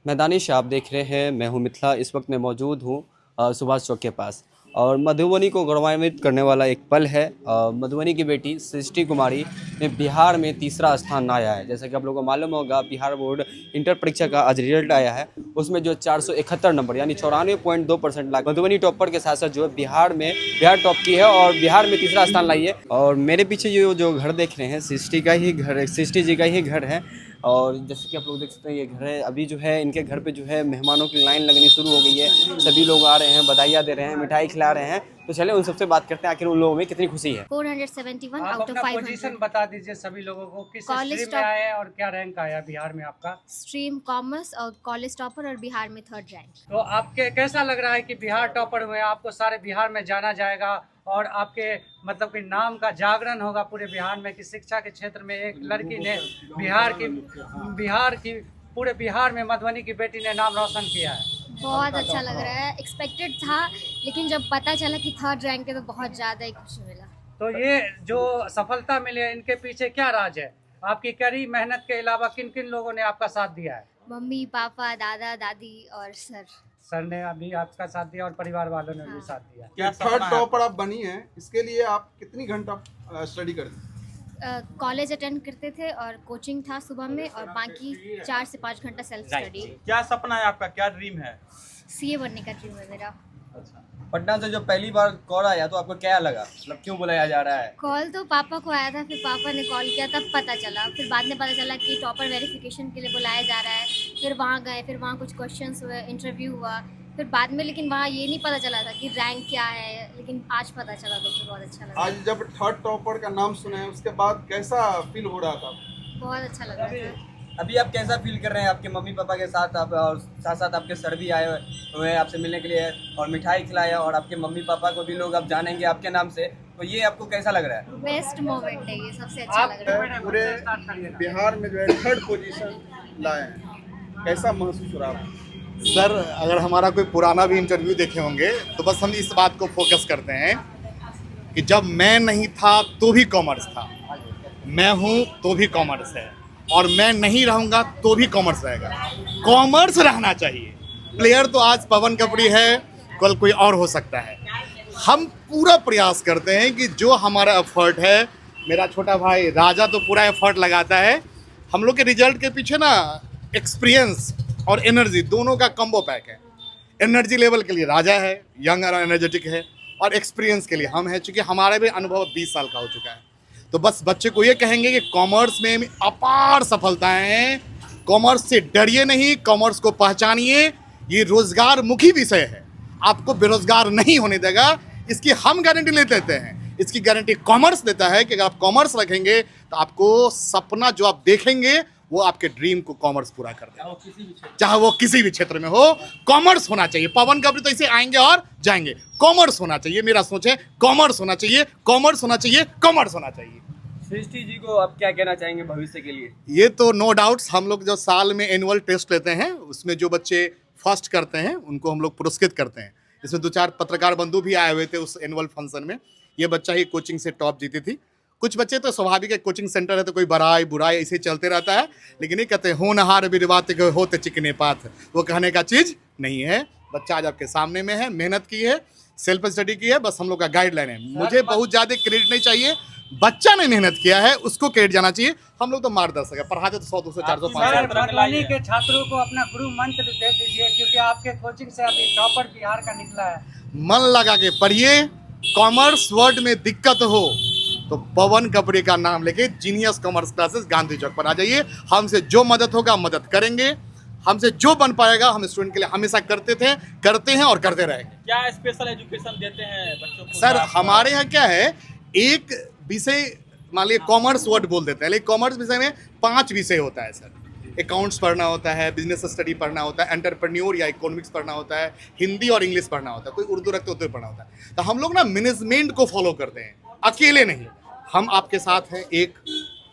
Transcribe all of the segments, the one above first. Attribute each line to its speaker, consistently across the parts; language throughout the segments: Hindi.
Speaker 1: मैदानी से आप देख रहे हैं, मैं हूं मिथिला। इस वक्त मैं मौजूद हूं सुभाष चौक के पास और मधुबनी को गौरवान्वित करने वाला एक पल है। मधुबनी की बेटी सृष्टि कुमारी ने बिहार में तीसरा स्थान आया है। जैसा कि आप लोगों को मालूम होगा, बिहार बोर्ड इंटर परीक्षा का आज रिजल्ट आया है। उसमें जो 471 नंबर यानी 94.2% लाख मधुबनी टॉपर के साथ साथ जो है बिहार टॉप की है और बिहार में तीसरा स्थान लाई है। और मेरे पीछे जो घर देख रहे हैं, सृष्टि का ही घर है, सृष्टि जी का ही घर है। और जैसे कि आप लोग देख सकते हैं, ये घर है। अभी जो है इनके घर पे जो है मेहमानों की लाइन लगनी शुरू हो गई है। सभी लोग आ रहे हैं, बधाइयाँ दे रहे हैं, मिठाई खिला रहे हैं। तो चले उन सबसे बात करते हैं, आखिर उन लोगों में कितनी खुशी है।
Speaker 2: 471
Speaker 3: आप
Speaker 2: आउट ऑफ
Speaker 3: अपना
Speaker 2: 500।
Speaker 3: पोजीशन बता दीजिए सभी लोगों को, किस
Speaker 2: कॉलेज
Speaker 3: स्ट्रीम में
Speaker 2: टॉप-
Speaker 3: आए हैं और क्या रैंक आया बिहार में आपका।
Speaker 2: स्ट्रीम कॉमर्स और कॉलेज टॉपर और बिहार में 3rd रैंक।
Speaker 3: तो आपके कैसा लग रहा है कि बिहार टॉपर हुए, आपको सारे बिहार में जाना जाएगा और आपके मतलब कि नाम का जागरण होगा पूरे बिहार में कि शिक्षा के क्षेत्र में एक लड़की ने बिहार की पूरे बिहार में मधुबनी की बेटी ने नाम रोशन किया है।
Speaker 2: बहुत अच्छा लग रहा है। एक्सपेक्टेड था, लेकिन जब पता चला कि 3rd रैंक है तो बहुत ज़्यादा ही खुशी मिला।
Speaker 3: तो ये जो सफलता मिली है, इनके पीछे क्या राज है? आपकी कड़ी मेहनत के अलावा किन किन लोगों ने आपका साथ दिया है?
Speaker 2: मम्मी पापा दादा दादी और सर
Speaker 3: ने अभी आपका साथ दिया और परिवार वालों ने भी साथ दिया।
Speaker 4: क्या थर्ड टॉपर आप बनी हैं, इसके लिए आप कितनी घंटा स्टडी करते हैं?
Speaker 2: कॉलेज अटेंड करते थे और कोचिंग था सुबह में, और बाकी 4 से 5 घंटा सेल्फ स्टडी।
Speaker 5: क्या सपना है आपका, क्या ड्रीम है?
Speaker 2: सीए बनने का ड्रीम है मेरा।
Speaker 1: पटना से जो पहली बार कॉल आया तो आपको क्या लगा, मतलब क्यों बुलाया जा रहा है?
Speaker 2: कॉल तो पापा को आया था, फिर पापा ने कॉल किया तब पता चला। फिर बाद में पता चला कि टॉपर वेरिफिकेशन के लिए बुलाया जा रहा है। फिर वहाँ गए, फिर वहाँ कुछ क्वेश्चंस हुए, इंटरव्यू हुआ। फिर बाद में लेकिन वहाँ ये नहीं पता चला था कि रैंक क्या है, लेकिन आज पता चला तो फिर बहुत अच्छा लगा।
Speaker 4: आज जब थर्ड टॉपर का नाम सुना है उसके बाद कैसा फील हो रहा था?
Speaker 2: बहुत अच्छा लग रहा था।
Speaker 1: अभी आप कैसा फील कर रहे हैं? आपके मम्मी पापा के साथ आप और साथ साथ आपके सर भी आए हुए हैं आपसे मिलने के लिए और मिठाई खिलाया, और आपके मम्मी पापा को भी लोग अब जानेंगे आपके नाम से, तो ये आपको कैसा लग रहा है?
Speaker 2: बेस्ट मोमेंट है ये, सबसे अच्छा लग रहा है।
Speaker 4: पूरे बिहार में जो है थर्ड पोजीशन लाए हैं, कैसा महसूस हो रहा है?
Speaker 6: सर, अगर हमारा कोई पुराना भी इंटरव्यू देखे होंगे तो बस हम इस बात को फोकस करते हैं कि जब मैं नहीं था तो भी कॉमर्स था, मैं हूँ तो भी कॉमर्स है, और मैं नहीं रहूँगा तो भी कॉमर्स रहेगा। कॉमर्स रहना चाहिए। प्लेयर तो आज पवन कपड़ी है, कल कोई और हो सकता है। हम पूरा प्रयास करते हैं कि जो हमारा एफर्ट है, मेरा छोटा भाई राजा तो पूरा एफर्ट लगाता है। हम लोग के रिजल्ट के पीछे ना एक्सपीरियंस और एनर्जी दोनों का कॉम्बो पैक है। एनर्जी लेवल के लिए राजा है, यंग और एनर्जेटिक है, और एक्सपीरियंस के लिए हम हैं, चूँकि हमारा भी अनुभव 20 साल का हो चुका है। तो बस बच्चे को ये कहेंगे कि कॉमर्स में अपार सफलताएं हैं। कॉमर्स से डरिए नहीं, कॉमर्स को पहचानिए। ये रोजगार मुखी विषय है, आपको बेरोजगार नहीं होने देगा। इसकी हम गारंटी ले लेते हैं, इसकी गारंटी कॉमर्स देता है कि अगर आप कॉमर्स रखेंगे तो आपको सपना जो आप देखेंगे वो आपके ड्रीम को कॉमर्स पूरा कर देगा, चाहे वो किसी भी क्षेत्र में हो। कॉमर्स होना चाहिए। पवन कपड़ी तो इसे आएंगे और जाएंगे। कॉमर्स होना चाहिए, मेरा सोच है कॉमर्स होना चाहिए, कॉमर्स होना चाहिए, कॉमर्स होना चाहिए।
Speaker 1: सृष्टि जी को आप क्या कहना चाहेंगे भविष्य के लिए?
Speaker 6: ये तो नो डाउट्स, हम लोग जो साल में एनुअल टेस्ट लेते हैं उसमें जो बच्चे फर्स्ट करते हैं उनको हम लोग पुरस्कृत करते हैं। इसमें 2-4 पत्रकार बंधु भी आए हुए थे उस एनुअल फंक्शन में। ये बच्चा ही कोचिंग से टॉप जीती थी। कुछ बच्चे तो स्वाभाविक है, कोचिंग सेंटर है तो कोई बड़ाई बुराई ऐसे चलते रहता है, लेकिन ये कहते हैं होनहार बिरबात होते चिकने पात, वो कहने का चीज़ नहीं है। बच्चा आज आपके सामने में है, मेहनत की है, सेल्फ स्टडी की है, बस हम लोग का गाइडलाइन है। मुझे बहुत ज़्यादा क्रेडिट नहीं चाहिए, बच्चा ने मेहनत किया है उसको क्रेडिट जाना चाहिए। हम लोग तो मार्गदर्शक है, पढ़ाते तो 100, 200, 400, 500।
Speaker 3: मधुबनी के छात्रों को अपना गुरु मंत्र दे दीजिए, क्योंकि आपके कोचिंग से अभी टॉपर बिहार का निकला है।
Speaker 6: मन लगा के पढ़िए। कॉमर्स वर्ड में दिक्कत हो तो पवन कपड़ी का नाम लेके जीनियस कॉमर्स क्लासेस गांधी चौक पर आ जाइए। हमसे जो मदद होगा मदद करेंगे, हमसे जो बन पाएगा हम स्टूडेंट के लिए हमेशा करते हैं और करते रहेंगे।
Speaker 5: क्या स्पेशल एजुकेशन देते हैं बच्चों को?
Speaker 6: सर, हमारे यहाँ क्या है, एक विषय मान लीजिए कॉमर्स वर्ड बोल देते हैं, लेकिन कॉमर्स विषय में 5 विषय होता है सर। अकाउंट्स पढ़ना होता है, बिजनेस स्टडी पढ़ना होता है, एंटरप्रेन्योर या इकोनॉमिक्स पढ़ना होता है, हिंदी और इंग्लिश पढ़ना होता है, कोई उर्दू रखते उर्दू पढ़ना होता है। तो हम लोग ना मैनेजमेंट को फॉलो करते हैं, अकेले नहीं। हम आपके साथ हैं, एक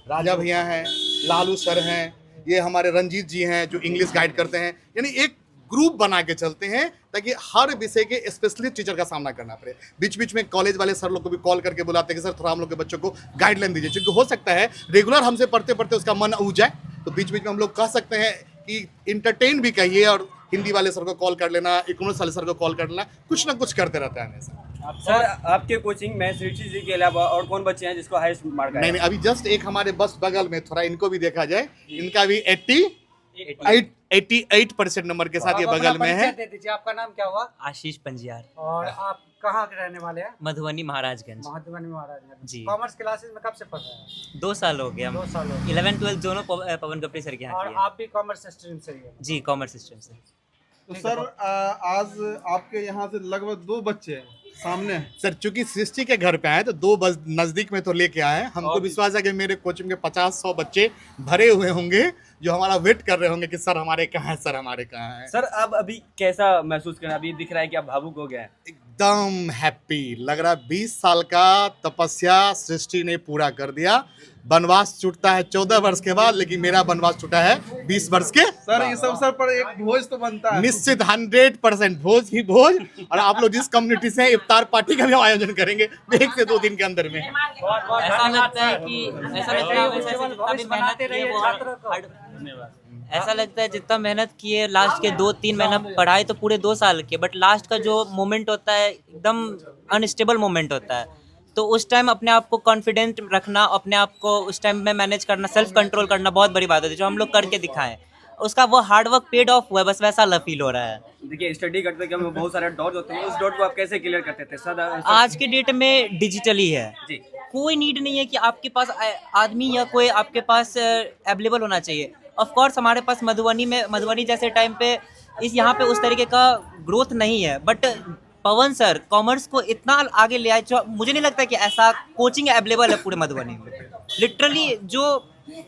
Speaker 6: राजा भैया हैं, लालू सर हैं, ये हमारे रंजीत जी हैं जो इंग्लिश गाइड करते हैं। यानी एक ग्रुप बना के चलते हैं ताकि हर विषय के स्पेशलिस्ट टीचर का सामना करना पड़े। बीच बीच में कॉलेज वाले सर लोग को भी कॉल करके बुलाते हैं कि सर थोड़ा हम लोग के बच्चों को गाइडलाइन दीजिए, क्योंकि हो सकता है रेगुलर हमसे पढ़ते पढ़ते उसका मन ऊब जाए, तो बीच बीच में हम लोग कह सकते हैं कि इंटरटेन भी कहिए, और हिंदी वाले सर को कॉल कर लेना, इकोनॉमिक्स वाले सर को कॉल कर लेना, कुछ ना कुछ करते रहता है हमेशा।
Speaker 1: सर आपके कोचिंग में सृष्टि जी के अलावा और कौन बच्चे हैं जिसको हाईएस्ट मार्क
Speaker 6: नहीं
Speaker 1: आया?
Speaker 6: नहीं, अभी जस्ट एक हमारे बस बगल में, थोड़ा इनको भी देखा जाए, इनका भी 88% नंबर के साथ ये
Speaker 3: आप
Speaker 6: बगल
Speaker 3: अपना
Speaker 6: में है।
Speaker 3: परिचय दे दीजिए, आपका नाम क्या हुआ
Speaker 7: आशीष पंजियार,
Speaker 3: और आप कहाँ के रहने वाले हैं?
Speaker 7: मधुबनी महाराजगंज।
Speaker 3: मधुबनी महाराजगंज।
Speaker 7: जी।
Speaker 3: कॉमर्स क्लासेस में कब से पढ़ रहे हैं?
Speaker 7: 2 साल हो गए हम।
Speaker 3: 2 साल हो गए।
Speaker 7: 11 12 दोनों पवन कपड़े सर के यहाँ
Speaker 3: और
Speaker 7: किए हैं।
Speaker 3: आप भी कॉमर्स स्ट्रीम से ही है?
Speaker 7: जी, कॉमर्स स्ट्रीम से।
Speaker 4: तो सर आज आपके यहाँ से लगभग 2 बच्चे सामने हैं।
Speaker 6: सर चूंकि सृष्टि के घर पे आए तो 2 बस नजदीक में तो लेके आए हैं। हमको विश्वास है कि मेरे कोचिंग के 50-100 बच्चे भरे हुए होंगे जो हमारा वेट कर रहे होंगे कि सर हमारे कहाँ है, सर हमारे कहाँ है।
Speaker 1: सर अब अभी कैसा महसूस कर रहे हैं? अभी दिख रहा है कि आप भावुक हो गए हैं।
Speaker 6: एकदम हैप्पी लग रहा है। 20 साल का तपस्या सृष्टि ने पूरा कर दिया। वनवास छूटता है 14 वर्ष के बाद, लेकिन मेरा वनवास छूटा है 20 वर्ष के।
Speaker 4: सर इस अवसर पर एक भोज तो बनता है।
Speaker 6: निश्चित 100% भोज ही भोज। और आप लोग जिस कम्युनिटी से हैं, इफ्तार पार्टी का भी आयोजन करेंगे 1 से 2 दिन के अंदर में।
Speaker 7: ऐसा लगता है कि ऐसा लगता है जितना मेहनत किए, लास्ट के 2-3 महीना पढ़ाई तो पूरे 2 साल के, बट लास्ट का जो मोमेंट होता है एकदम अनस्टेबल मोमेंट होता है। तो उस टाइम अपने आप को कॉन्फिडेंट रखना, अपने आप को उस टाइम में मैनेज करना, सेल्फ कंट्रोल करना बहुत बड़ी बात होती है, जो हम लोग करके दिखाएं। उसका वो हार्ड वर्क पेड ऑफ हुआ है, बस वैसा फील हो रहा है।
Speaker 1: देखिए स्टडी करते कि हमें बहुत सारे डॉट होते हैं, उस डॉट को आप कैसे क्लियर करते थे सर?
Speaker 7: आज के डेट में डिजिटली है
Speaker 1: जी।
Speaker 7: कोई नीड नहीं है कि आपके पास आदमी या कोई आपके पास अवेलेबल होना चाहिए। ऑफ कोर्स हमारे पास मधुबनी जैसे टाइम पे यहाँ पे उस तरीके का ग्रोथ नहीं है, बट पवन सर कॉमर्स को इतना आगे ले आए जो मुझे नहीं लगता कि ऐसा कोचिंग अवेलेबल है पूरे मधुबनी में। लिटरली जो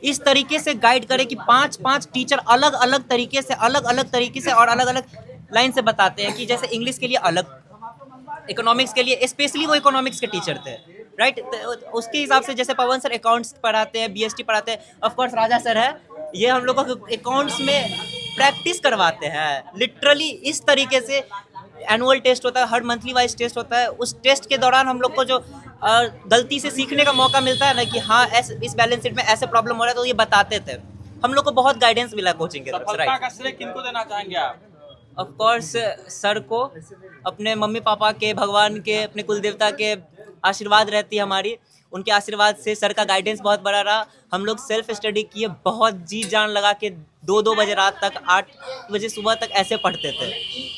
Speaker 7: इस तरीके से गाइड करे कि 5 टीचर अलग अलग तरीके से और अलग अलग लाइन से बताते हैं कि जैसे इंग्लिश के लिए अलग, इकोनॉमिक्स के लिए स्पेशली वो इकोनॉमिक्स के टीचर थे, राइट? उसके हिसाब से जैसे पवन सर अकाउंट्स पढ़ाते हैं, BST पढ़ाते हैं, ऑफ कोर्स राजा सर है, ये हम लोगों को अकाउंट्स में प्रैक्टिस करवाते हैं। लिटरली इस तरीके से एनुअल टेस्ट होता है, हर मंथली वाइज टेस्ट होता है। उस टेस्ट के दौरान हम लोग को जो गलती से सीखने का मौका मिलता है ना कि हाँ इस बैलेंस शीट में ऐसे प्रॉब्लम हो रहा है, तो ये बताते थे। हम लोग को बहुत गाइडेंस मिला कोचिंग के तरफ से,
Speaker 5: सफलता का श्रेय किनको देना चाहेंगे आप?
Speaker 7: ऑफ कोर्स सर को, अपने मम्मी पापा के, भगवान के, अपने कुल देवता के आशीर्वाद रहती है हमारी। उनके आशीर्वाद से सर का गाइडेंस बहुत बड़ा रहा। हम लोग सेल्फ स्टडी किए, बहुत जी जान लगा के 2-2 बजे रात तक, 8 बजे सुबह तक ऐसे पढ़ते थे।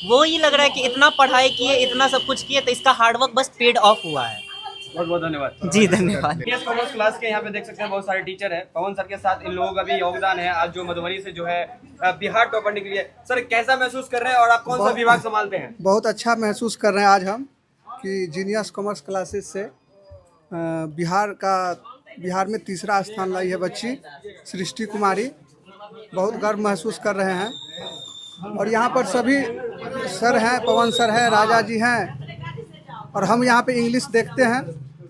Speaker 7: वो ही लग रहा है कि इतना पढ़ाई किए, इतना सब कुछ किए, तो इसका हार्डवर्क बस पेड ऑफ हुआ है।
Speaker 1: बहुत बहुत धन्यवाद
Speaker 7: जी धन्यवाद।
Speaker 1: कॉमर्स क्लास के यहाँ पे देख सकते हैं बहुत सारे टीचर हैं। पवन सर के साथ इन लोगों का भी योगदान है आज जो मधुबनी से जो है बिहार टॉपर निकली है। सर कैसा महसूस कर रहे हैं और आप कौन सा विभाग संभालते हैं?
Speaker 8: बहुत अच्छा महसूस कर रहे हैं आज हम कि जीनियस कॉमर्स क्लासेस से बिहार में 3रा स्थान लाई है बच्ची सृष्टि कुमारी। बहुत गर्व महसूस कर रहे हैं। और यहाँ पर सभी सर हैं, पवन सर हैं, राजा जी हैं, और हम यहाँ पे इंग्लिश देखते हैं।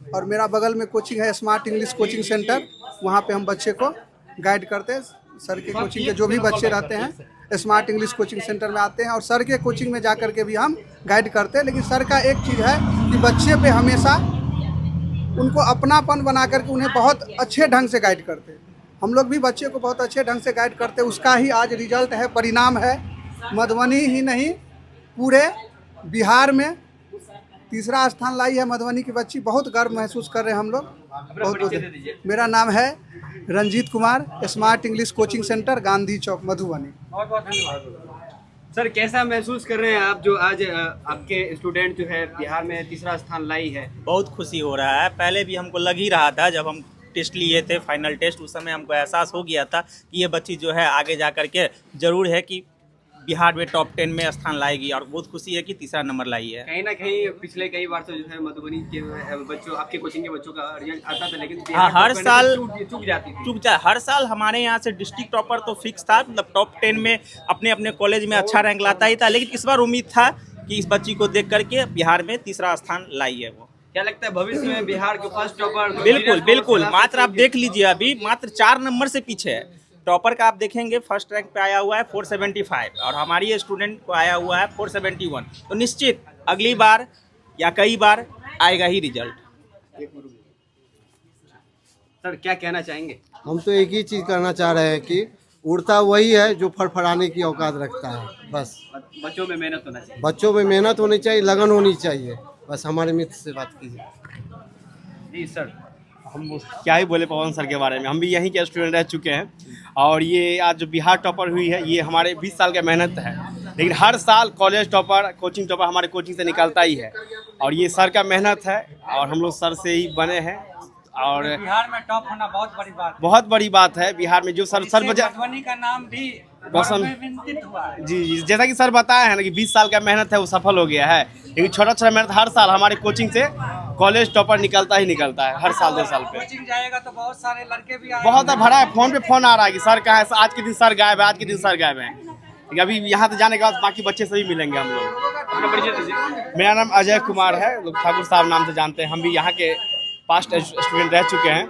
Speaker 8: और मेरा बगल में कोचिंग है स्मार्ट इंग्लिश कोचिंग सेंटर, वहाँ पे हम बच्चे को गाइड करते हैं। सर के कोचिंग के जो भी बच्चे रहते हैं स्मार्ट इंग्लिश कोचिंग सेंटर में आते हैं, और सर के कोचिंग में जा कर के भी हम गाइड करते हैं। लेकिन सर का एक चीज़ है कि बच्चे पे हमेशा उनको अपनापन बना करके उन्हें बहुत अच्छे ढंग से गाइड करते हैं। हम लोग भी बच्चे को बहुत अच्छे ढंग से गाइड करते हैं। उसका ही आज रिजल्ट है, परिणाम है। मधुबनी ही नहीं पूरे बिहार में 3रा स्थान लाई है मधुबनी की बच्ची। बहुत गर्व महसूस कर रहे हैं हम लोग। बहुत मेरा नाम है Ranjit Kumar, smart English coaching centre, Gandhi Chowk, Madhubani.
Speaker 3: बहुत बहुत धन्यवाद।
Speaker 1: सर कैसा महसूस कर रहे हैं आप जो आज आपके स्टूडेंट जो है बिहार में 3रा स्थान लाई है?
Speaker 9: बहुत खुशी हो रहा है। पहले भी हमको लग ही रहा था, जब हम टेस्ट लिए थे फाइनल टेस्ट, उस समय हमको एहसास हो गया था कि ये बच्ची जो है आगे जा कर के ज़रूर है कि बिहार में टॉप 10 में स्थान लाएगी। और बहुत खुशी है कि 3रा नंबर लाई है।
Speaker 1: कहीं ना कहीं पिछले कई बार से जो है मधुबनी के बच्चों, आपके कोचिंग के बच्चों का रिजल्ट आता था, लेकिन
Speaker 9: हाँ, हर साल
Speaker 1: चूक जाती थी।
Speaker 9: चूक जाए। हर साल हमारे यहाँ से डिस्ट्रिक्ट टॉपर तो फिक्स था, मतलब टॉप 10 में अपने अपने कॉलेज में अच्छा रैंक लाता ही था। लेकिन इस बार उम्मीद था कि इस बच्ची को देख करके बिहार में 3रा स्थान लाई है वो।
Speaker 1: क्या लगता है भविष्य में बिहार के फर्स्ट टॉपर?
Speaker 9: बिल्कुल बिल्कुल। मात्र आप देख लीजिए, अभी मात्र 4 नंबर से पीछे है। टॉपर का आप देखेंगे फर्स्ट रैंक पे आया हुआ है 475, और हमारी स्टूडेंट को आया हुआ है 471। तो निश्चित अगली बार या कई बार आएगा ही रिजल्ट।
Speaker 1: सर क्या कहना चाहेंगे?
Speaker 10: हम तो एक ही चीज़ करना चाह रहे हैं कि उड़ता वही है जो फड़फड़ाने की औकात रखता है। बस
Speaker 1: बच्चों में मेहनत होना चाहिए।
Speaker 10: बच्चों में मेहनत होनी चाहिए, लगन होनी चाहिए। बस हमारे मित्र से बात कीजिए।
Speaker 1: जी सर।
Speaker 9: हम क्या ही बोले पवन सर के बारे में, हम भी यहीं के स्टूडेंट रह चुके हैं। और ये आज जो बिहार टॉपर हुई है, ये हमारे 20 साल का मेहनत है। लेकिन हर साल कॉलेज टॉपर, कोचिंग टॉपर हमारे कोचिंग से निकलता ही है। और ये सर का मेहनत है और हम लोग सर से ही बने हैं। और
Speaker 3: बिहार में टॉप होना बहुत बड़ी बात है।
Speaker 9: बहुत बड़ी बात है बिहार में जो सर बजा
Speaker 3: मधुबनी का नाम भी
Speaker 9: रोशन
Speaker 3: विदित हुआ है।
Speaker 9: जी, जैसा कि सर बताया है ना कि 20 साल का मेहनत है वो सफल हो गया है। लेकिन छोटा छोटा मेहनत हर साल हमारे कोचिंग से कॉलेज टॉपर निकलता ही निकलता है, हर साल 2 साल पे।
Speaker 3: कोचिंग जाएगा तो बहुत सारे लड़के भी आए।
Speaker 9: बहुत भरा है, फोन पे फोन आ रहा है कि सर कहाँ है, आज के दिन सर गायब है, आज के दिन सर गायब है। लेकिन अभी यहाँ से जाने के बाद बाकी बच्चे से भी मिलेंगे हम लोग। मेरा नाम अजय कुमार है, लोग ठाकुर साहब नाम से जानते हैं। हम भी यहाँ के पास्ट स्टूडेंट रह चुके हैं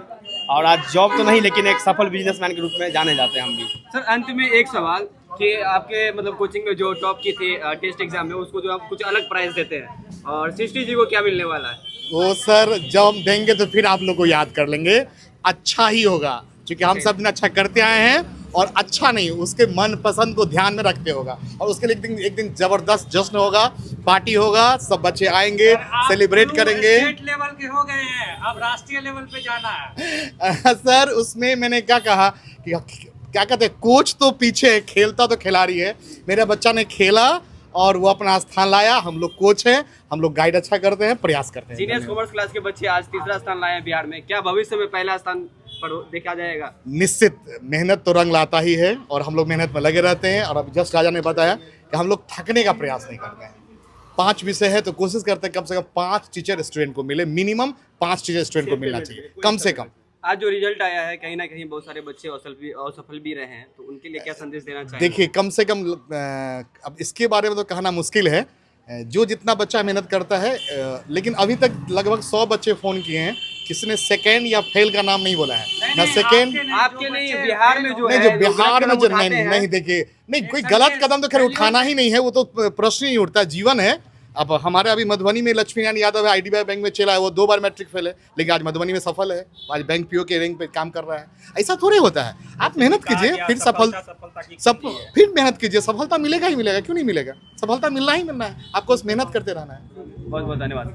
Speaker 9: और आज जॉब तो नहीं लेकिन एक सफल बिजनेसमैन के रूप में जाने जाते हैं हम भी।
Speaker 1: सर अंत में एक सवाल कि आपके मतलब कोचिंग में जो टॉप की थी टेस्ट एग्जाम में, उसको जो आप कुछ अलग प्राइज देते हैं, और सृष्टि जी को क्या मिलने वाला है?
Speaker 6: वो सर जब हम देंगे तो फिर आप लोग को याद कर लेंगे, अच्छा ही होगा क्योंकि हम सब दिन अच्छा करते आए हैं। और अच्छा नहीं, उसके मन पसंद को ध्यान में रखते होगा और उसके लिए एक दिन जबरदस्त जश्न होगा, पार्टी होगा, सब बच्चे आएंगे, सेलिब्रेट करेंगे।
Speaker 3: स्टेट लेवल के हो गए हैं, अब राष्ट्रीय लेवल पे जाना है।
Speaker 6: सर उसमें मैंने क्या कहा कि क्या कहते हैं, कोच तो पीछे है, खेलता तो खिलाड़ी है। मेरा बच्चा ने खेला और वो अपना स्थान लाया। हम लोग कोच हैं, हम लोग गाइड अच्छा करते हैं, प्रयास करते हैं।
Speaker 1: सीनियर कॉमर्स क्लास के बच्चे आज तीसरा स्थान लाए हैं बिहार में, क्या भविष्य में पहला स्थान पर देखा जाएगा?
Speaker 6: निश्चित, मेहनत तो रंग लाता ही है और हम लोग मेहनत में लगे रहते हैं। और अब जस्ट राजा ने बताया कि हम लोग थकने का प्रयास नहीं करते हैं। 5 विषय है तो कोशिश करते हैं कम से कम 5 टीचर स्टूडेंट को मिले, मिनिमम 5 टीचर स्टूडेंट को मिलना चाहिए कम से कम।
Speaker 1: आज जो रिजल्ट आया है, कहीं ना कहीं बहुत सारे बच्चे असफल भी रहे हैं, तो उनके लिए क्या संदेश देना चाहिए?
Speaker 6: देखिए, कम से कम अब इसके बारे में तो कहना मुश्किल है, जो जितना बच्चा मेहनत करता है। लेकिन अभी तक लगभग 100 बच्चे फ़ोन किए हैं, किसी ने सेकेंड या फेल का नाम नहीं बोला है। ना सेकेंड
Speaker 1: आपके नहीं, बिहार में जो
Speaker 6: नहीं,
Speaker 1: है,
Speaker 6: जो बिहार में जो
Speaker 1: नहीं,
Speaker 6: नहीं देखिए, नहीं कोई गलत कदम तो खैर उठाना ही नहीं है, वो तो प्रश्न ही उठता है, जीवन है। अब हमारे अभी मधुबनी में लक्ष्मी नारायण यादव है, IDBI बैंक में चला है, वो 2 बार मैट्रिक फेल है, लेकिन आज मधुबनी में सफल है, आज बैंक PO के रैंक पे काम कर रहा है। ऐसा थोड़े होता है, आप मेहनत कीजिए, फिर फिर मेहनत कीजिए, सफलता मिलेगा ही मिलेगा, क्यों नहीं मिलेगा? सफलता मिलना ही मिलना है, आपको मेहनत करते रहना है।
Speaker 1: बहुत बहुत धन्यवाद।